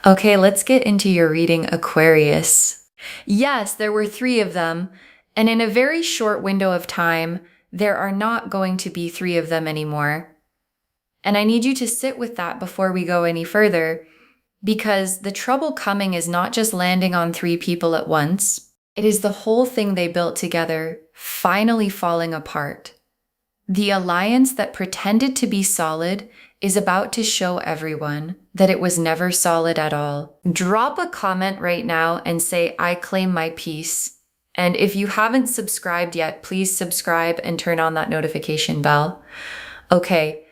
Okay, let's get into your reading, Aquarius. Yes, there were three of them, and in a very short window of time, there are not going to be three of them anymore. And I need you to sit with that before we go any further, because the trouble coming is not just landing on three people at once. It is the whole thing they built together finally falling apart. The alliance that pretended to be solid is about to show everyone that it was never solid at all. Drop a comment right now and say, I claim my peace. And if you haven't subscribed yet, please subscribe and turn on that notification bell. Okay,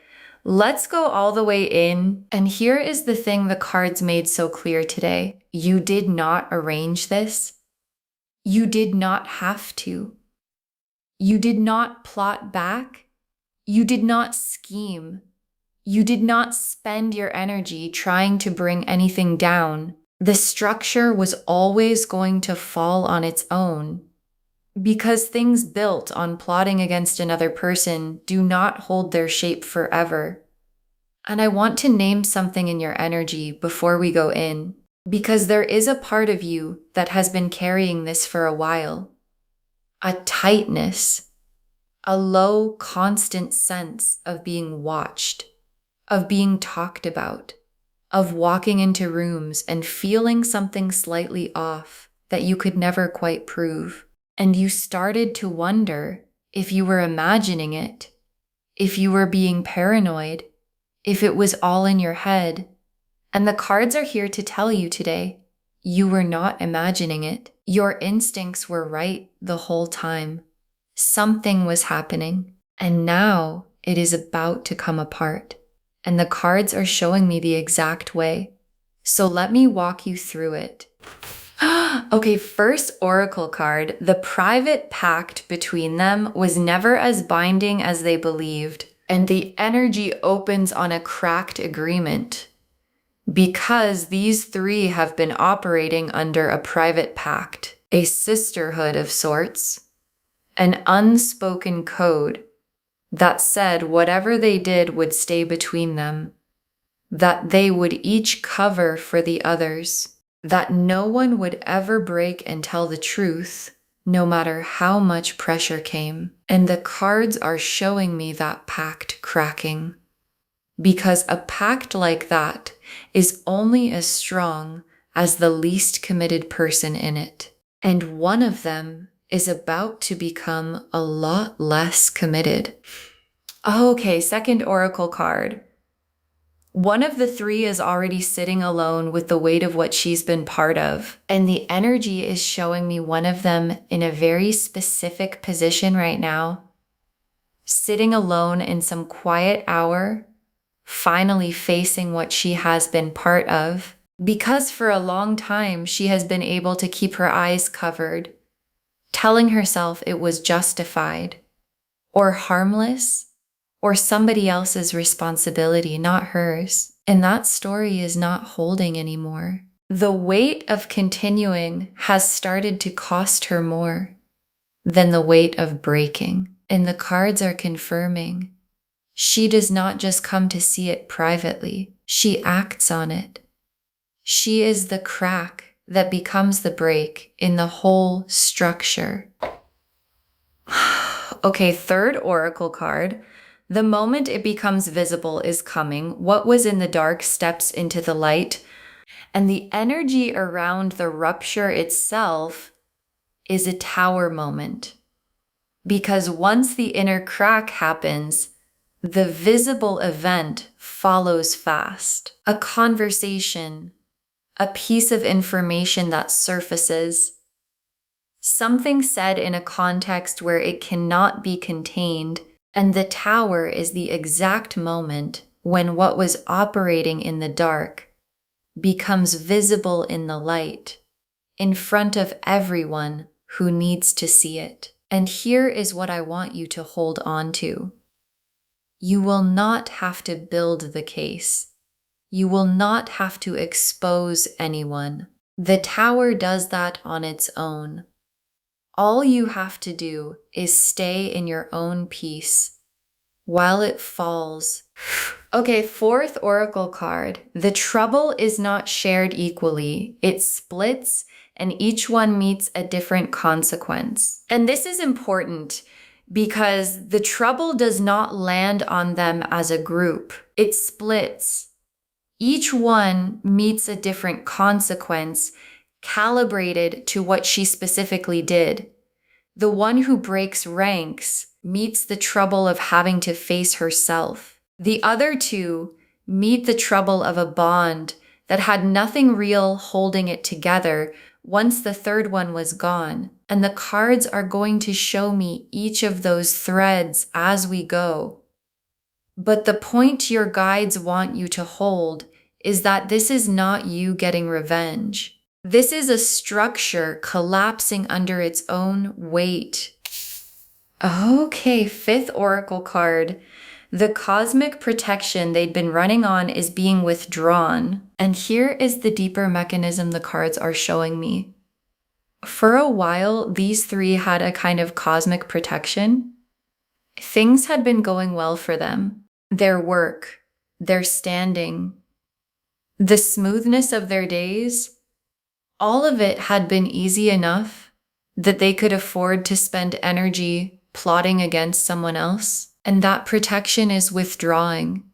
let's go all the way in. And here is the thing the cards made so clear today. You did not arrange this. You did not have to. You did not plot back. You did not scheme. You did not spend your energy trying to bring anything down. The structure was always going to fall on its own, because things built on plotting against another person do not hold their shape forever. And I want to name something in your energy before we go in, because there is a part of you that has been carrying this for a while. A tightness. A low, constant sense of being watched, of being talked about, of walking into rooms and feeling something slightly off that you could never quite prove. And you started to wonder if you were imagining it, if you were being paranoid, if it was all in your head. And the cards are here to tell you today, you were not imagining it. Your instincts were right the whole time. Something was happening, and now it is about to come apart. And the cards are showing me the exact way. So let me walk you through it. Okay, first oracle card. The private pact between them was never as binding as they believed, and the energy opens on a cracked agreement. Because these three have been operating under a private pact, a sisterhood of sorts. An unspoken code that said whatever they did would stay between them, that they would each cover for the others, that no one would ever break and tell the truth, no matter how much pressure came. And the cards are showing me that pact cracking, because a pact like that is only as strong as the least committed person in it. And one of them is about to become a lot less committed. Okay, second oracle card. One of the three is already sitting alone with the weight of what she's been part of. And the energy is showing me one of them in a very specific position right now, sitting alone in some quiet hour, finally facing what she has been part of. Because for a long time, she has been able to keep her eyes covered, telling herself it was justified, or harmless, or somebody else's responsibility, not hers. And that story is not holding anymore. The weight of continuing has started to cost her more than the weight of breaking. And the cards are confirming she does not just come to see it privately, she acts on it. She is the crack that becomes the break in the whole structure. Okay, third oracle card. The moment it becomes visible is coming. What was in the dark steps into the light. And the energy around the rupture itself is a tower moment. Because once the inner crack happens, the visible event follows fast. A conversation, a piece of information that surfaces, something said in a context where it cannot be contained, and the tower is the exact moment when what was operating in the dark becomes visible in the light, in front of everyone who needs to see it. And here is what I want you to hold on to. You will not have to build the case. You will not have to expose anyone. The tower does that on its own. All you have to do is stay in your own peace while it falls Okay, fourth oracle card. The trouble is not shared equally. It splits and each one meets a different consequence. And this is important because the trouble does not land on them as a group. It splits. Each one meets a different consequence calibrated to what she specifically did. The one who breaks ranks meets the trouble of having to face herself. The other two meet the trouble of a bond that had nothing real holding it together once the third one was gone. And the cards are going to show me each of those threads as we go. But the point your guides want you to hold is that this is not you getting revenge. This is a structure collapsing under its own weight. Okay, fifth oracle card. The cosmic protection they'd been running on is being withdrawn. And here is the deeper mechanism the cards are showing me. For a while, these three had a kind of cosmic protection. Things had been going well for them. Their work, their standing, the smoothness of their days, all of it had been easy enough that they could afford to spend energy plotting against someone else. And that protection is withdrawing,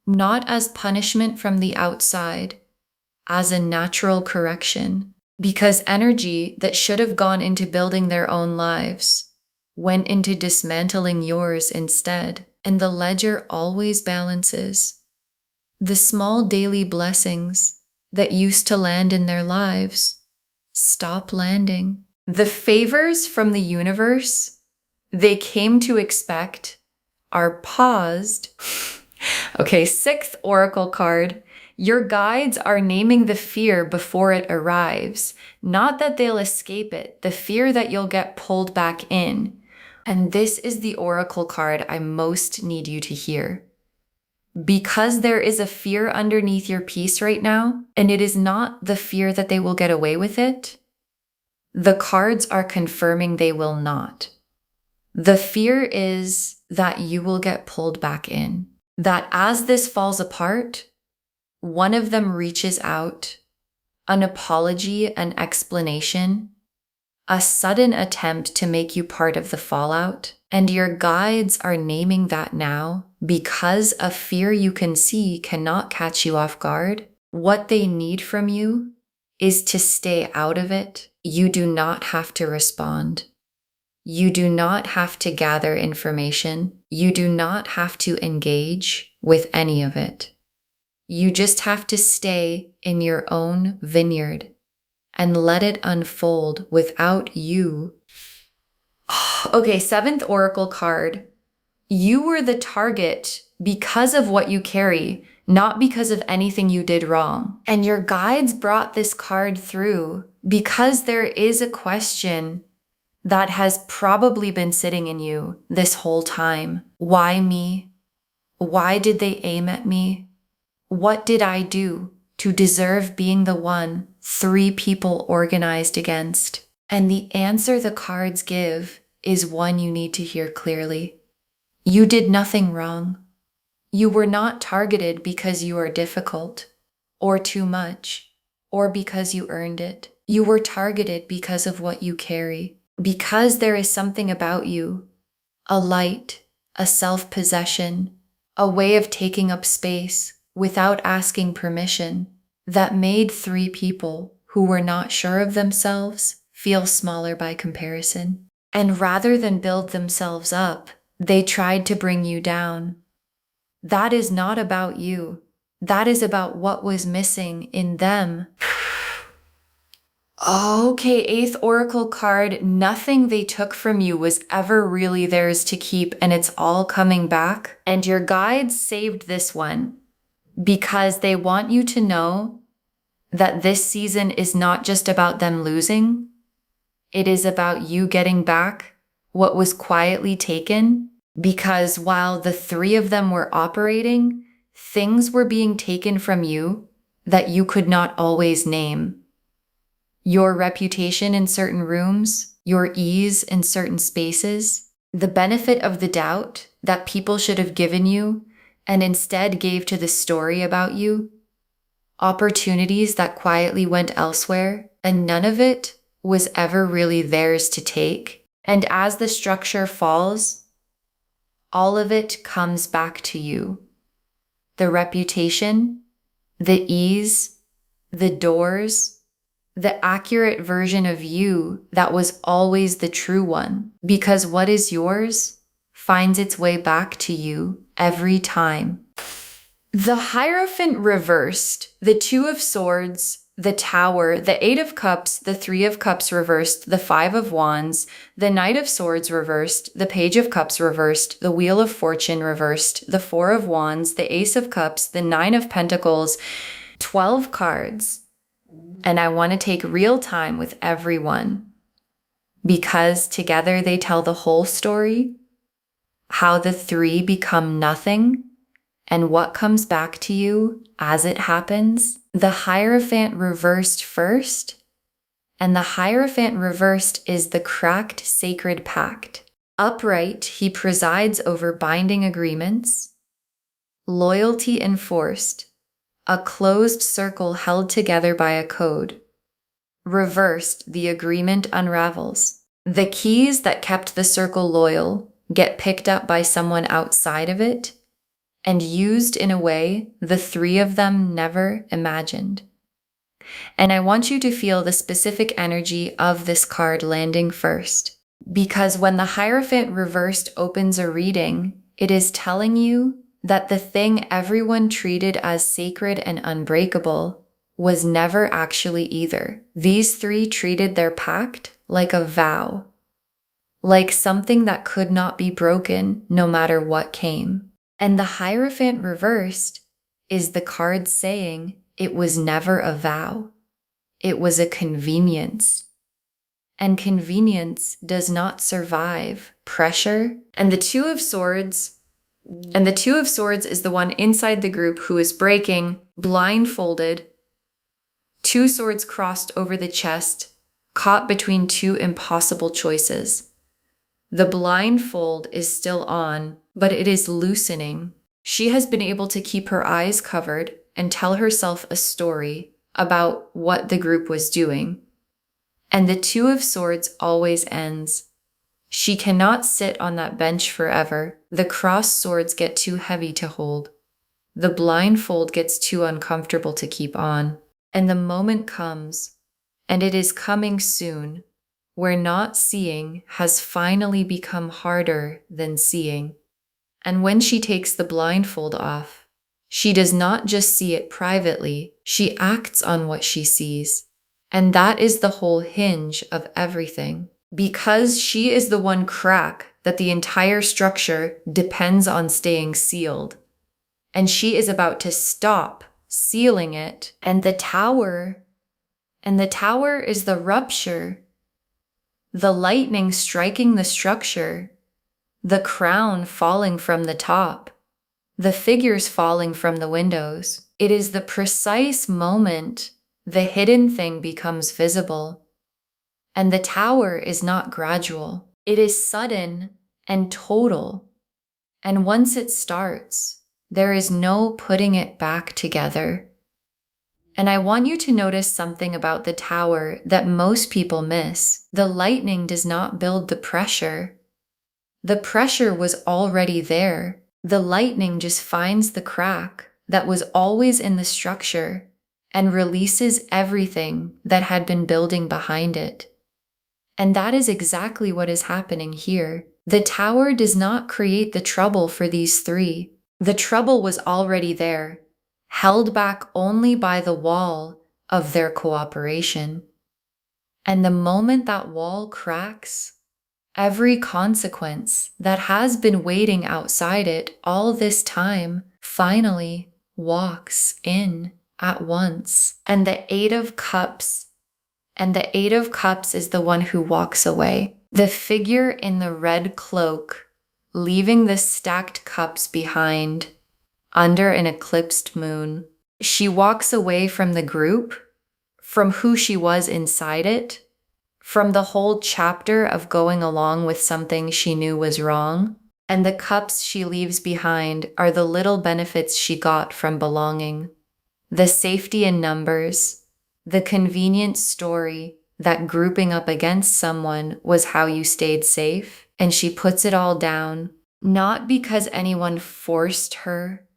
not as punishment from the outside, as a natural correction. Because energy that should have gone into building their own lives went into dismantling yours instead. And the ledger always balances. The small daily blessings that used to land in their lives stop landing. The favors from the universe they came to expect are paused. Okay, sixth oracle card. Your guides are naming the fear before it arrives. Not that they'll escape it, the fear that you'll get pulled back in. And this is the oracle card I most need you to hear. Because there is a fear underneath your piece right now, and it is not the fear that they will get away with it, the cards are confirming they will not. The fear is that you will get pulled back in. That as this falls apart, one of them reaches out, an apology, an explanation, a sudden attempt to make you part of the fallout, and your guides are naming that now because a fear you can see cannot catch you off guard. What they need from you is to stay out of it. You do not have to respond. You do not have to gather information. You do not have to engage with any of it. You just have to stay in your own vineyard and let it unfold without you. Okay, seventh oracle card. You were the target because of what you carry, not because of anything you did wrong. And your guides brought this card through because there is a question that has probably been sitting in you this whole time. Why me? Why did they aim at me? What did I do to deserve being the one three people organized against? And the answer the cards give is one you need to hear clearly. You did nothing wrong. You were not targeted because you are difficult, or too much, or because you earned it. You were targeted because of what you carry, because there is something about you, a light, a self-possession, a way of taking up space without asking permission, that made three people who were not sure of themselves feel smaller by comparison. And rather than build themselves up, they tried to bring you down. That is not about you. That is about what was missing in them. Okay, eighth oracle card. Nothing they took from you was ever really theirs to keep, and it's all coming back. And your guides saved this one because they want you to know that this season is not just about them losing. It is about you getting back what was quietly taken, because while the three of them were operating, things were being taken from you that you could not always name. Your reputation in certain rooms, your ease in certain spaces, the benefit of the doubt that people should have given you and instead gave to the story about you, opportunities that quietly went elsewhere, and none of it was ever really theirs to take. And as the structure falls, all of it comes back to you. The reputation, the ease, the doors, the accurate version of you that was always the true one. Because what is yours finds its way back to you every time. The Hierophant reversed, the Two of Swords, the Tower, the Eight of Cups, the Three of Cups reversed, the Five of Wands, the Knight of Swords reversed, the Page of Cups reversed, the Wheel of Fortune reversed, the Four of Wands, the Ace of Cups, the Nine of Pentacles, 12 cards. And I want to take real time with everyone because together they tell the whole story, how the three become nothing, and what comes back to you as it happens. The Hierophant reversed first, and the Hierophant reversed is the cracked sacred pact. Upright, he presides over binding agreements, loyalty enforced, a closed circle held together by a code. Reversed, the agreement unravels. The keys that kept the circle loyal get picked up by someone outside of it and used in a way the three of them never imagined. And I want you to feel the specific energy of this card landing first, because when the Hierophant reversed opens a reading, it is telling you that the thing everyone treated as sacred and unbreakable was never actually either. These three treated their pact like a vow, like something that could not be broken no matter what came. And the Hierophant reversed is the card saying it was never a vow. It was a convenience. And convenience does not survive pressure. And the Two of Swords is the one inside the group who is breaking, blindfolded, two swords crossed over the chest, caught between two impossible choices. The blindfold is still on, but it is loosening. She has been able to keep her eyes covered and tell herself a story about what the group was doing. And the Two of Swords always ends. She cannot sit on that bench forever. The crossed swords get too heavy to hold. The blindfold gets too uncomfortable to keep on. And the moment comes, and it is coming soon, where not seeing has finally become harder than seeing. And when she takes the blindfold off, she does not just see it privately, she acts on what she sees. And that is the whole hinge of everything. Because she is the one crack that the entire structure depends on staying sealed. And she is about to stop sealing it. And the tower is the rupture, the lightning striking the structure, the crown falling from the top, the figures falling from the windows. It is the precise moment the hidden thing becomes visible. And the tower is not gradual. It is sudden and total. And once it starts, there is no putting it back together. And I want you to notice something about the tower that most people miss. The lightning does not build the pressure. The pressure was already there. The lightning just finds the crack that was always in the structure and releases everything that had been building behind it. And that is exactly what is happening here. The tower does not create the trouble for these three. The trouble was already there, held back only by the wall of their cooperation. And the moment that wall cracks, every consequence that has been waiting outside it all this time finally walks in at once. And the Eight of Cups is the one who walks away. The figure in the red cloak, leaving the stacked cups behind under an eclipsed moon. She walks away from the group, from who she was inside it, from the whole chapter of going along with something she knew was wrong. And the cups she leaves behind are the little benefits she got from belonging. The safety in numbers, the convenient story that grouping up against someone was how you stayed safe, and she puts it all down, not because anyone forced her,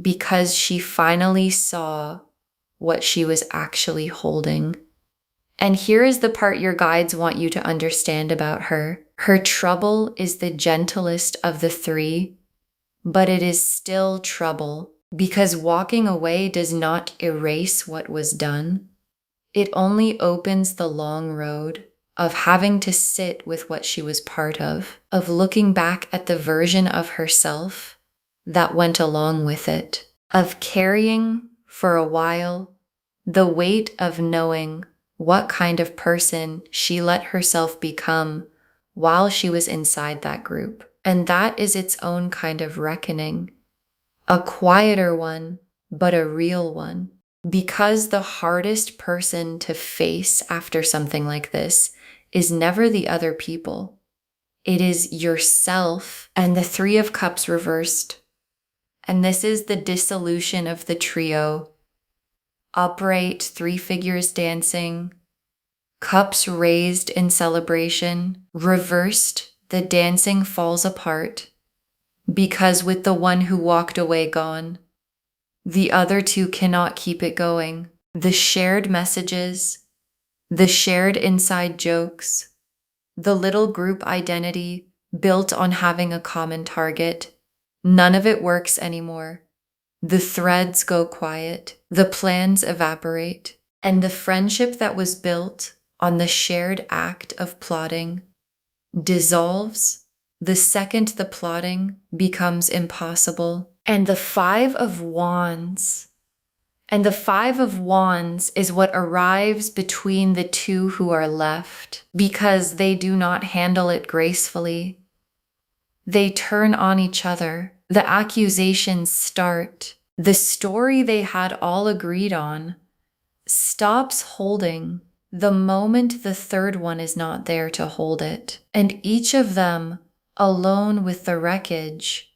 because she finally saw what she was actually holding. And here is the part your guides want you to understand about her. Her trouble is the gentlest of the three, but it is still trouble because walking away does not erase what was done. It only opens the long road of having to sit with what she was part of looking back at the version of herself that went along with it, of carrying for a while the weight of knowing what kind of person she let herself become while she was inside that group. And that is its own kind of reckoning, a quieter one, but a real one. Because the hardest person to face after something like this is never the other people. It is yourself and the Three of Cups reversed. And this is the dissolution of the trio. Upright, three figures dancing, cups raised in celebration, reversed, the dancing falls apart, because with the one who walked away gone, the other two cannot keep it going. The shared messages, the shared inside jokes, the little group identity built on having a common target, none of it works anymore. The threads go quiet, the plans evaporate, and the friendship that was built on the shared act of plotting dissolves the second the plotting becomes impossible. And the Five of Wands is what arrives between the two who are left because they do not handle it gracefully. They turn on each other. The accusations start. The story they had all agreed on stops holding the moment the third one is not there to hold it. And each of them, alone with the wreckage,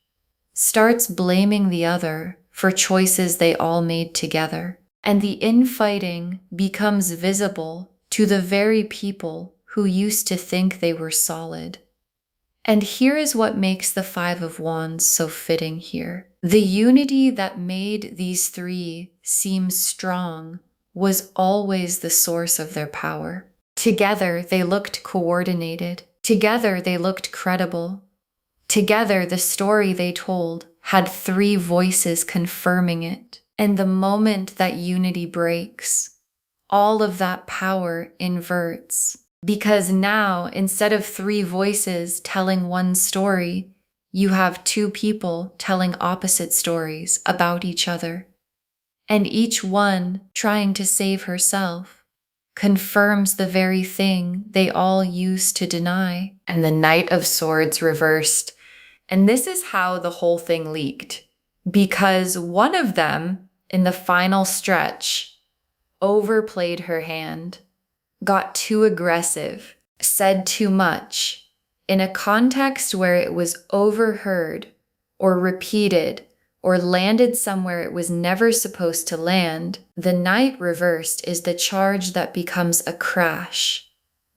starts blaming the other for choices they all made together. And the infighting becomes visible to the very people who used to think they were solid. And here is what makes the Five of Wands so fitting here. The unity that made these three seem strong was always the source of their power. Together, they looked coordinated. Together, they looked credible. Together, the story they told had three voices confirming it. And the moment that unity breaks, all of that power inverts. Because now, instead of three voices telling one story, you have two people telling opposite stories about each other. And each one, trying to save herself, confirms the very thing they all used to deny. And the Knight of Swords reversed. And this is how the whole thing leaked. Because one of them, in the final stretch, overplayed her hand, got too aggressive, said too much, in a context where it was overheard or repeated or landed somewhere it was never supposed to land. The Knight reversed is the charge that becomes a crash,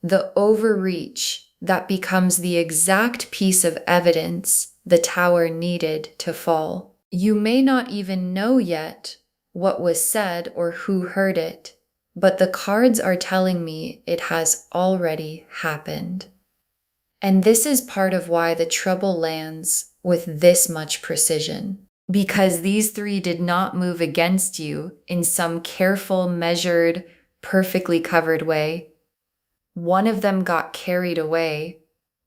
the overreach that becomes the exact piece of evidence the tower needed to fall. You may not even know yet what was said or who heard it, but the cards are telling me it has already happened. And this is part of why the trouble lands with this much precision. Because these three did not move against you in some careful, measured, perfectly covered way. One of them got carried away.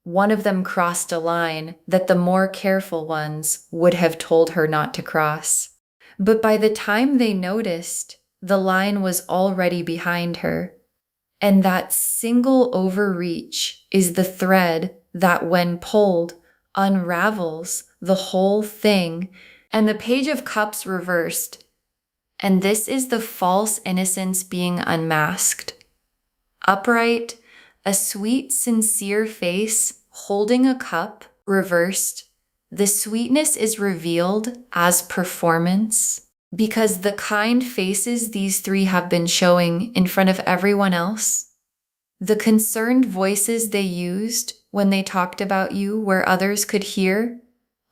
One of them crossed a line that the more careful ones would have told her not to cross. But by the time they noticed, the line was already behind her. And that single overreach is the thread that, when pulled, unravels the whole thing. And the Page of Cups reversed. And this is the false innocence being unmasked. Upright, a sweet, sincere face holding a cup reversed. The sweetness is revealed as performance because the kind faces these three have been showing in front of everyone else, the concerned voices they used when they talked about you where others could hear,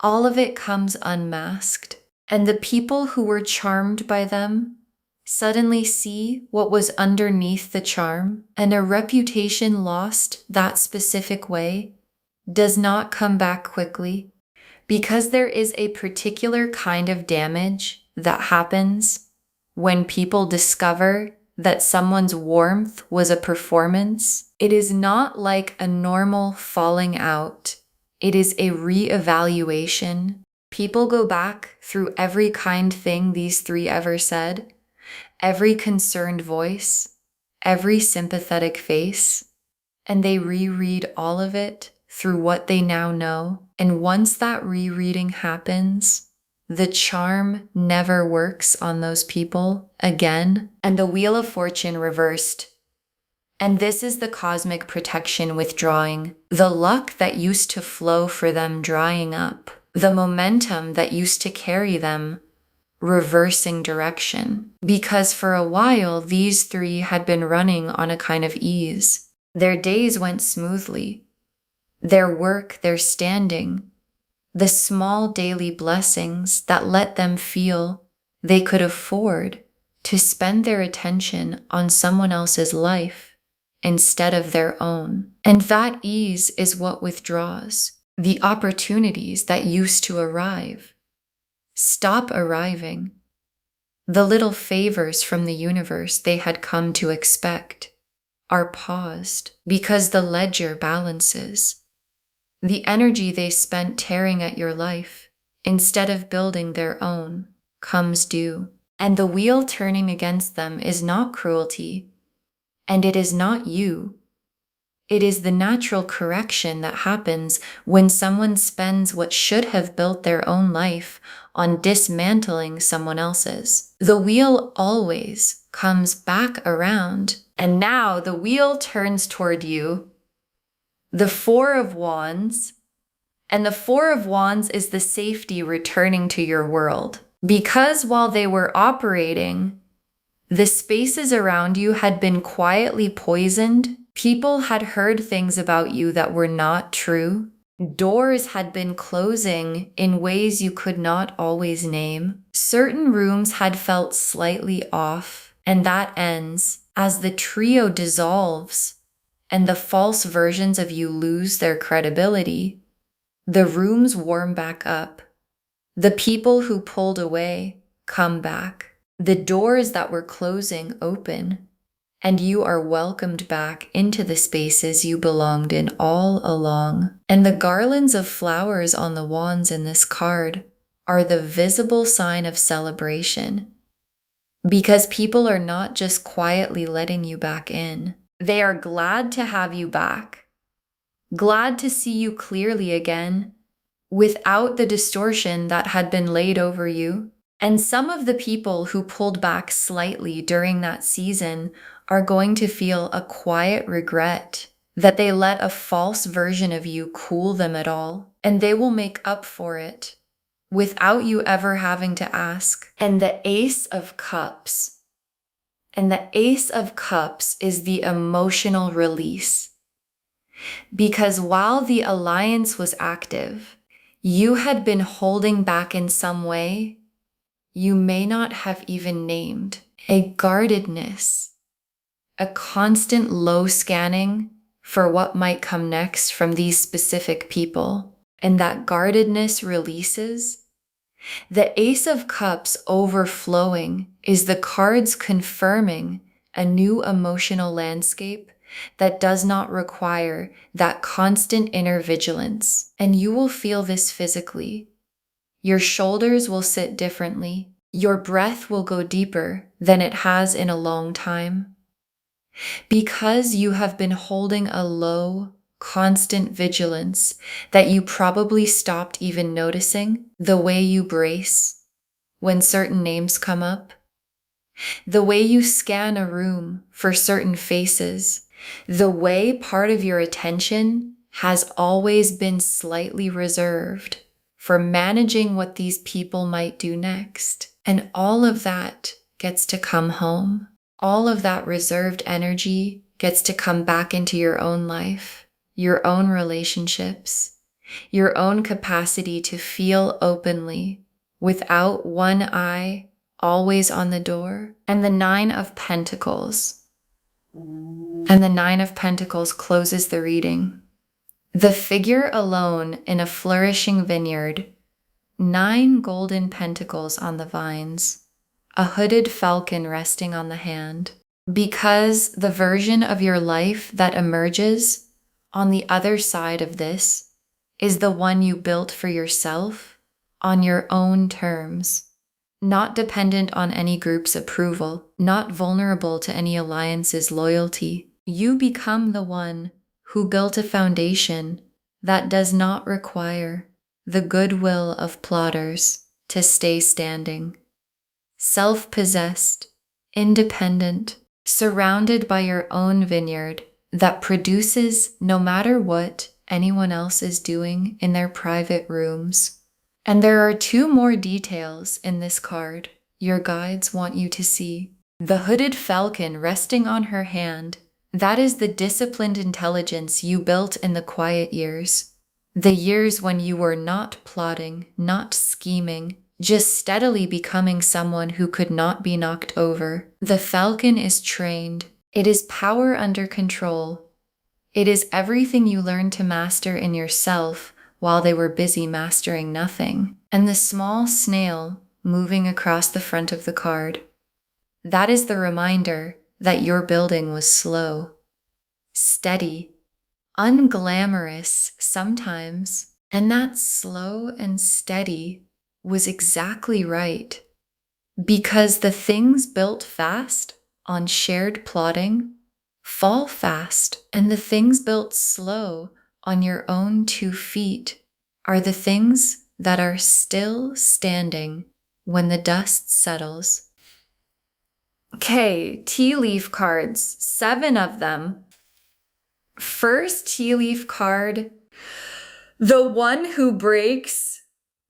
all of it comes unmasked. And the people who were charmed by them suddenly see what was underneath the charm, and a reputation lost that specific way does not come back quickly because there is a particular kind of damage that happens when people discover that someone's warmth was a performance. It is not like a normal falling out. It is a reevaluation. People go back through every kind thing these three ever said, every concerned voice, every sympathetic face, and they reread all of it through what they now know. And once that rereading happens, the charm never works on those people again, and the Wheel of Fortune reversed. And this is the cosmic protection withdrawing, the luck that used to flow for them drying up, the momentum that used to carry them reversing direction. Because for a while, these three had been running on a kind of ease. Their days went smoothly. Their work, their standing, the small daily blessings that let them feel they could afford to spend their attention on someone else's life instead of their own. And that ease is what withdraws. The opportunities that used to arrive stop arriving. The little favors from the universe they had come to expect are paused because the ledger balances. The energy they spent tearing at your life, instead of building their own, comes due. And the wheel turning against them is not cruelty, and it is not you. It is the natural correction that happens when someone spends what should have built their own life on dismantling someone else's. The wheel always comes back around, and now the wheel turns toward you. The Four of Wands, and the Four of Wands is the safety returning to your world. Because while they were operating, the spaces around you had been quietly poisoned. People had heard things about you that were not true. Doors had been closing in ways you could not always name. Certain rooms had felt slightly off, and that ends as the trio dissolves and the false versions of you lose their credibility. The rooms warm back up. The people who pulled away come back. The doors that were closing open, and you are welcomed back into the spaces you belonged in all along. And the garlands of flowers on the wands in this card are the visible sign of celebration, because people are not just quietly letting you back in. They are glad to have you back, glad to see you clearly again, without the distortion that had been laid over you. And some of the people who pulled back slightly during that season are going to feel a quiet regret that they let a false version of you cool them at all. And they will make up for it without you ever having to ask. And the Ace of Cups. And the Ace of Cups is the emotional release. Because while the alliance was active, you had been holding back in some way you may not have even named. A guardedness, a constant low scanning for what might come next from these specific people. And that guardedness releases. The Ace of Cups overflowing is the cards confirming a new emotional landscape that does not require that constant inner vigilance. And you will feel this physically. Your shoulders will sit differently. Your breath will go deeper than it has in a long time. Because you have been holding a low, constant vigilance that you probably stopped even noticing, the way you brace when certain names come up, the way you scan a room for certain faces, the way part of your attention has always been slightly reserved for managing what these people might do next. And all of that gets to come home. All of that reserved energy gets to come back into your own life, your own relationships, your own capacity to feel openly without one eye always on the door. And the Nine of Pentacles. And the Nine of Pentacles closes the reading. The figure alone in a flourishing vineyard, 9 golden pentacles on the vines, a hooded falcon resting on the hand. Because the version of your life that emerges on the other side of this is the one you built for yourself on your own terms, not dependent on any group's approval, not vulnerable to any alliance's loyalty. You become the one who built a foundation that does not require the goodwill of plotters to stay standing. Self-possessed, independent, surrounded by your own vineyard that produces no matter what anyone else is doing in their private rooms. And there are 2 more details in this card your guides want you to see. The hooded falcon resting on her hand, that is the disciplined intelligence you built in the quiet years. The years when you were not plotting, not scheming, just steadily becoming someone who could not be knocked over. The falcon is trained. It is power under control. It is everything you learned to master in yourself while they were busy mastering nothing. And the small snail moving across the front of the card, that is the reminder that your building was slow, steady, unglamorous sometimes, and that slow and steady was exactly right, because the things built fast on shared plotting fall fast, and the things built slow on your own 2 feet are the things that are still standing when the dust settles. Okay, tea leaf cards, 7 of them. First tea leaf card, the one who breaks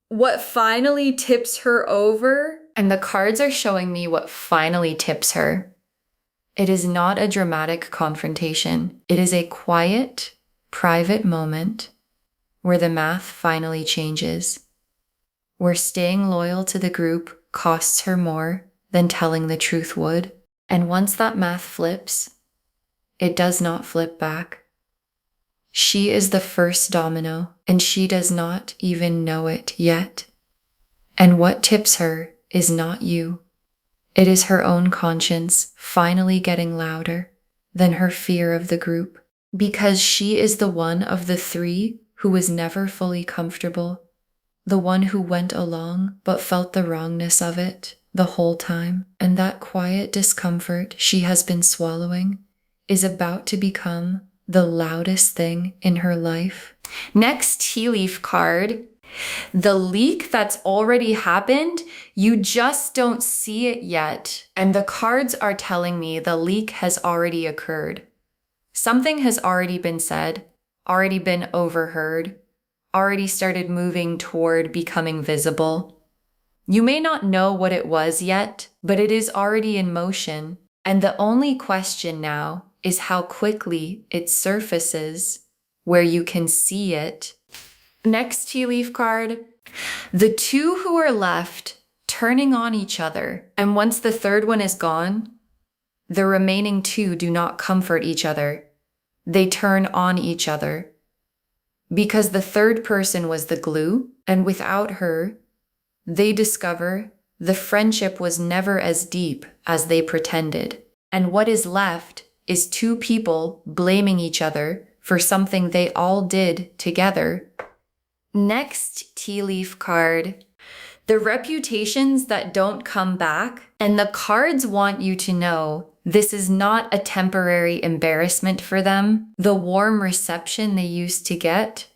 what finally tips her over. And the cards are showing me what finally tips her. It is not a dramatic confrontation. It is a quiet, private moment where the math finally changes, where staying loyal to the group costs her more than telling the truth would. And once that math flips, it does not flip back. She is the first domino, and she does not even know it yet. And what tips her is not you. It is her own conscience finally getting louder than her fear of the group, because she is the one of the 3 who was never fully comfortable, the one who went along but felt the wrongness of it the whole time. And that quiet discomfort she has been swallowing is about to become the loudest thing in her life. Next tea leaf card, the leak that's already happened, you just don't see it yet. And the cards are telling me the leak has already occurred. Something has already been said, already been overheard, already started moving toward becoming visible. You may not know what it was yet, but it is already in motion. And the only question now is how quickly it surfaces where you can see it. Next tea leaf card, the 2 who are left turning on each other. And once the 3rd one is gone, the remaining 2 do not comfort each other. They turn on each other. Because the 3rd person was the glue, and without her, they discover the friendship was never as deep as they pretended. And what is left is 2 people blaming each other for something they all did together. Next tea leaf card, the reputations that don't come back. And the cards want you to know this is not a temporary embarrassment for them. The warm reception they used to get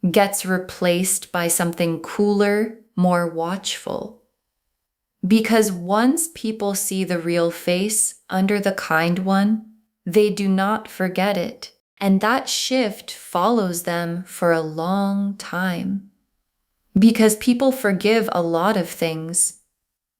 gets replaced by something cooler, more watchful. Because once people see the real face under the kind one, they do not forget it. And that shift follows them for a long time. because people forgive a lot of things,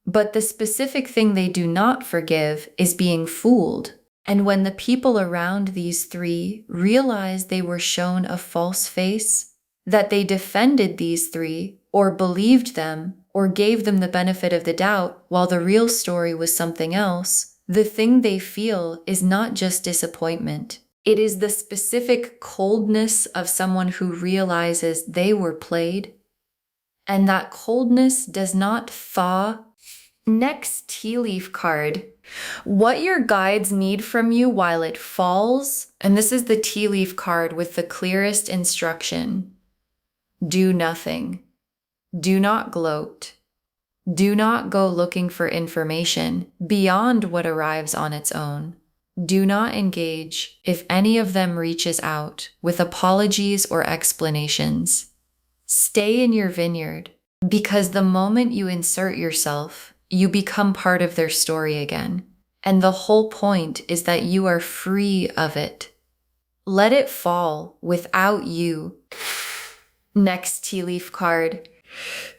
but the specific thing they do not forgive is being fooled. And when the people around these three realized they were shown a false face, that they defended these three, or believed them, or gave them the benefit of the doubt, while the real story was something else, the thing they feel is not just disappointment. It is the specific coldness of someone who realizes they were played, and that coldness does not thaw. Next tea leaf card. What your guides need from you while it falls, and this is the tea leaf card with the clearest instruction. Do nothing. Do not gloat. Do not go looking for information beyond what arrives on its own. Do not engage if any of them reaches out with apologies or explanations. Stay in your vineyard, because the moment you insert yourself, you become part of their story again. And the whole point is that you are free of it. Let it fall without you. Next tea leaf card.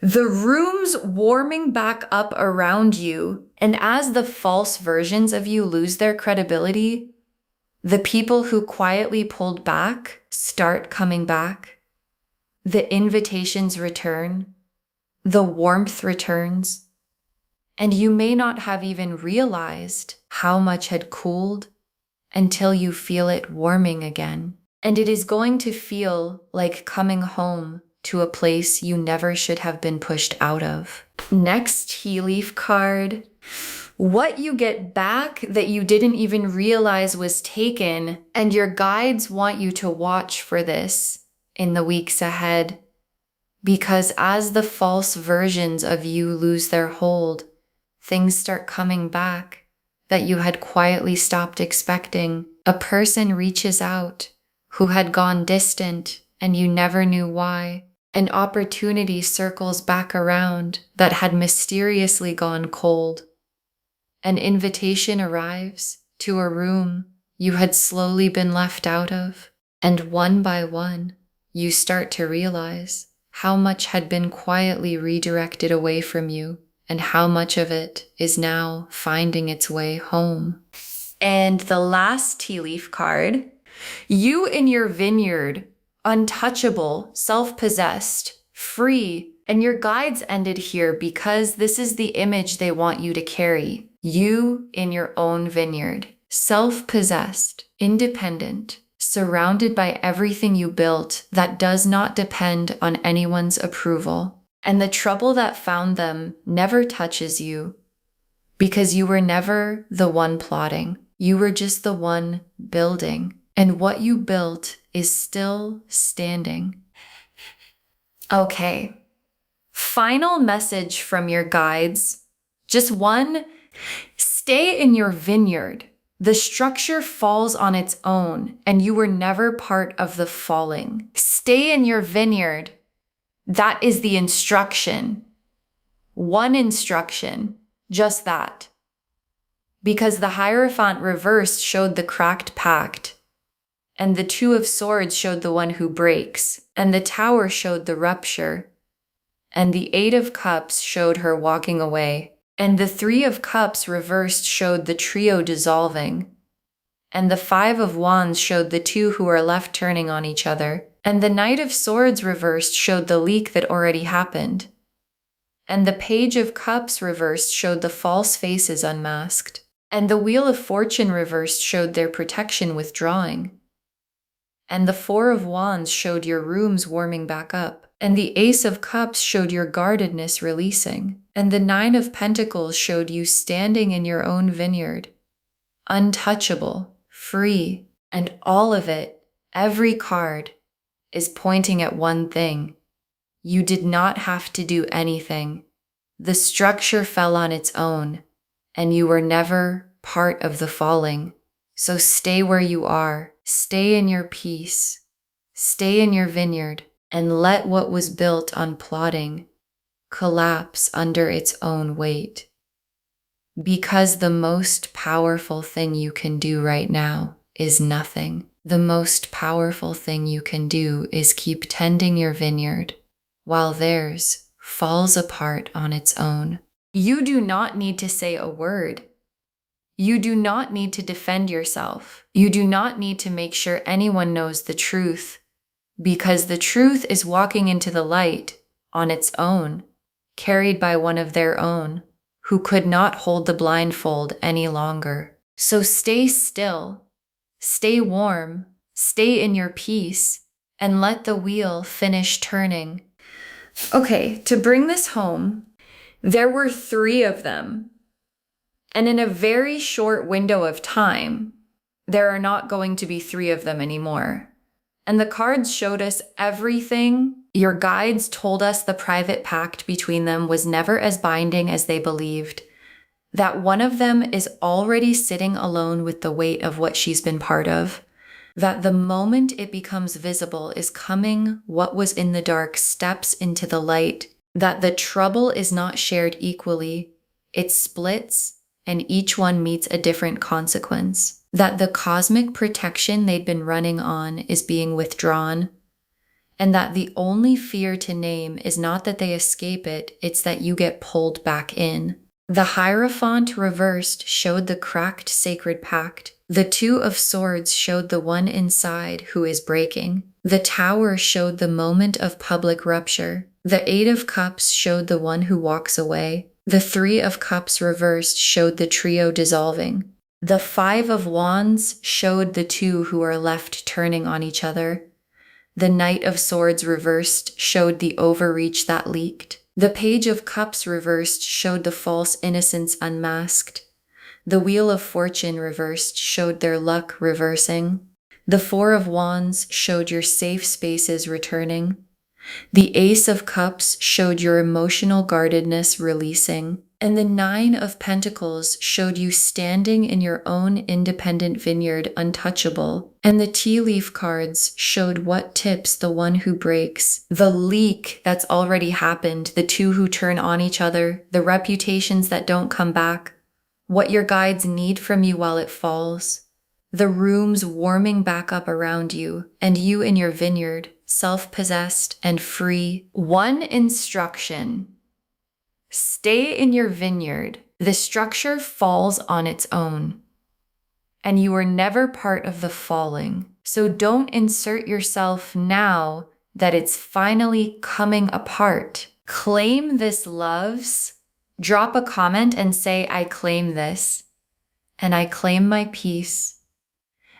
The room's warming back up around you, and as the false versions of you lose their credibility, the people who quietly pulled back start coming back. The invitations return. The warmth returns. And you may not have even realized how much had cooled until you feel it warming again. And it is going to feel like coming home to a place you never should have been pushed out of. Next tea leaf card. What you get back that you didn't even realize was taken, and your guides want you to watch for this in the weeks ahead. Because as the false versions of you lose their hold, things start coming back that you had quietly stopped expecting. A person reaches out who had gone distant and you never knew why. An opportunity circles back around that had mysteriously gone cold. An invitation arrives to a room you had slowly been left out of, and one by one, you start to realize how much had been quietly redirected away from you, and how much of it is now finding its way home. And the last tea leaf card, you in your vineyard, untouchable, self-possessed, free, and your guides ended here because this is the image they want you to carry. You in your own vineyard, self-possessed, independent, surrounded by everything you built that does not depend on anyone's approval. And the trouble that found them never touches you because you were never the one plotting. You were just the one building. And what you built is still standing. Okay. Final message from your guides. Just one. Stay in your vineyard. The structure falls on its own, and you were never part of the falling. Stay in your vineyard. That is the instruction. One instruction, just that. Because the Hierophant reversed showed the cracked pact, and the Two of Swords showed the one who breaks, and the Tower showed the rupture, and the Eight of Cups showed her walking away, and the Three of Cups reversed showed the trio dissolving, and the Five of Wands showed the two who are left turning on each other, and the Knight of Swords reversed showed the leak that already happened, and the Page of Cups reversed showed the false faces unmasked, and the Wheel of Fortune reversed showed their protection withdrawing, and the Four of Wands showed your rooms warming back up, and the Ace of Cups showed your guardedness releasing, and the Nine of Pentacles showed you standing in your own vineyard, untouchable, free, and all of it, every card, is pointing at one thing. You did not have to do anything. The structure fell on its own, and you were never part of the falling. So stay where you are. Stay in your peace. Stay in your vineyard, and let what was built on plotting collapse under its own weight. Because the most powerful thing you can do right now is nothing. The most powerful thing you can do is keep tending your vineyard while theirs falls apart on its own. You do not need to say a word. You do not need to defend yourself. You do not need to make sure anyone knows the truth, because the truth is walking into the light on its own, carried by one of their own, who could not hold the blindfold any longer. So stay still, stay warm, stay in your peace, and let the wheel finish turning. Okay, to bring this home, there were 3 of them. And in a very short window of time, there are not going to be 3 of them anymore. And the cards showed us everything. Your guides told us the private pact between them was never as binding as they believed. That one of them is already sitting alone with the weight of what she's been part of. That the moment it becomes visible is coming what was in the dark steps into the light. That the trouble is not shared equally. It splits, and each one meets a different consequence. That the cosmic protection they'd been running on is being withdrawn. And that the only fear to name is not that they escape it, it's that you get pulled back in. The Hierophant reversed showed the cracked sacred pact. The 2 of Swords showed the one inside who is breaking. The Tower showed the moment of public rupture. The 8 of Cups showed the one who walks away. The 3 of Cups reversed showed the trio dissolving. The 5 of Wands showed the 2 who are left turning on each other. The Knight of Swords reversed showed the overreach that leaked. The Page of Cups reversed showed the false innocence unmasked. The Wheel of Fortune reversed showed their luck reversing. The 4 of Wands showed your safe spaces returning. The Ace of Cups showed your emotional guardedness releasing. And the 9 of Pentacles showed you standing in your own independent vineyard untouchable. And the tea leaf cards showed what tips the one who breaks, the leak that's already happened, the 2 who turn on each other, the reputations that don't come back, what your guides need from you while it falls, the rooms warming back up around you, and you in your vineyard, self-possessed and free. One instruction: stay in your vineyard. The structure falls on its own, and you are never part of the falling. So don't insert yourself now that it's finally coming apart. Claim this, loves. Drop a comment and say, I claim this, and I claim my peace,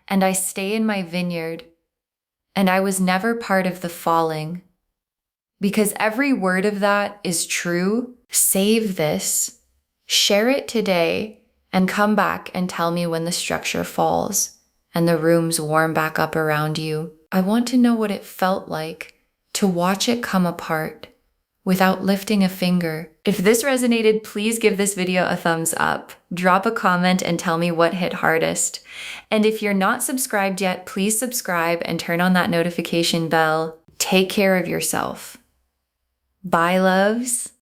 and I stay in my vineyard, and I was never part of the falling. Because every word of that is true. Save this, share it today, and come back and tell me when the structure falls and the rooms warm back up around you. I want to know what it felt like to watch it come apart without lifting a finger. If this resonated, please give this video a thumbs up. Drop a comment and tell me what hit hardest. And if you're not subscribed yet, please subscribe and turn on that notification bell. Take care of yourself. Bye, loves.